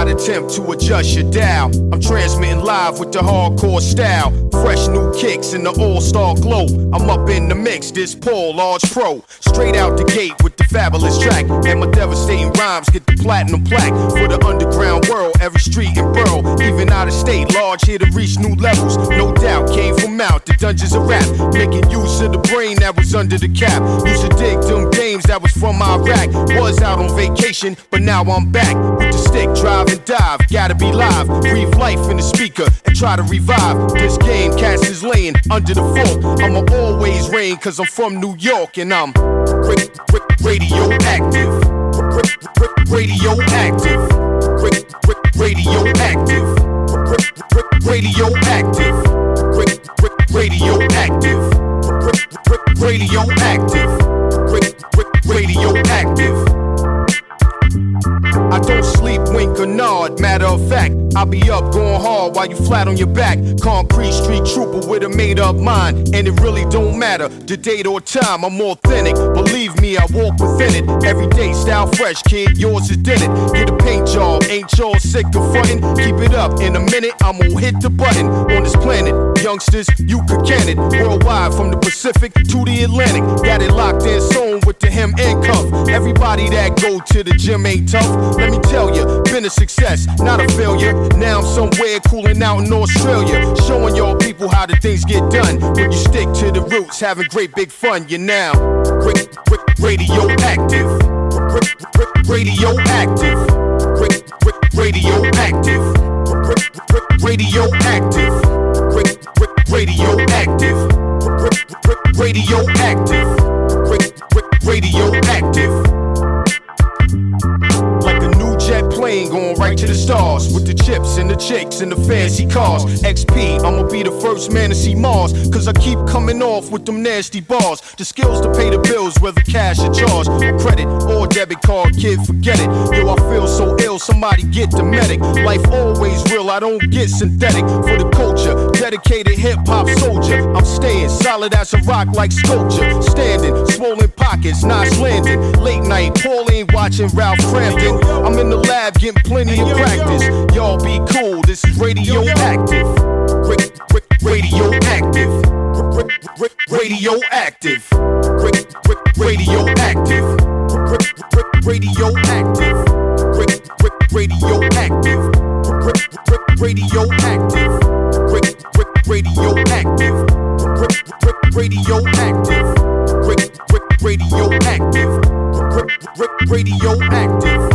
not attempt to adjust your dial. I'm transmitting live with the hardcore style. Fresh new kicks in the all-star glow. I'm up in the mix, this Paul, large pro. Straight out the gate with the fabulous track. And my devastating rhymes get the platinum plaque. For the underground world, every street and borough. Even out of state, large here to reach new levels. No doubt, came from out the dungeons of rap. Making use of the brain that was under the cap. Used to dig them games that was from Iraq. Was out on vacation, but now I'm back. With the stick, drive and dive. Gotta be live, breathe life in the speaker and try to revive this game. Cats is laying under the fort. I'ma always reign cause I'm from New York and I'm radioactive. Radioactive. Radioactive. Radioactive. Radioactive. Radioactive. Radioactive. I don't sleep, wink or nod. Matter of fact, I'll be up going hard while you flat on your back. Concrete street trooper with a made up mind. And it really don't matter the date or time. I'm authentic, believe me, I walk within it. Every day, style fresh, kid, yours is in it. Get a paint job, ain't y'all sick of frontin'? Keep it up, in a minute, I'm gonna hit the button. On this planet, youngsters, you could can it. Worldwide, from the Pacific to the Atlantic. Got it locked in, sewn with the hem and cuff. Everybody that go to the gym ain't tough. Let me tell you, been a success, not a failure. Now I'm somewhere cooling out in Australia, showing y'all people how the things get done. When you stick to the roots, having great big fun, you're now radioactive. Radioactive. Radioactive. Radioactive. Radioactive. Radioactive. Radioactive. Like a new jet plane going right to the stars. With the chips and the chicks and the fancy cars. XP, I'ma be the first man to see Mars. Cause I keep coming off with them nasty bars. The skills to pay the bills, whether cash or charge. Or credit or debit card, kid, forget it. Yo, I feel so ill, somebody get the medic. Life always real, I don't get synthetic. For the culture, dedicated hip-hop soldier. I'm staying solid as a rock like sculpture. Standing, swollen pockets, nice landing. Late night, Paul ain't watching Ralph Crampton. I'm in the lab getting plenty of practice. Y'all be cool, this is radioactive. Radioactive. Radioactive. Radioactive. Radioactive. Radioactive. Radioactive. Radioactive. Radioactive. Radioactive. Radioactive.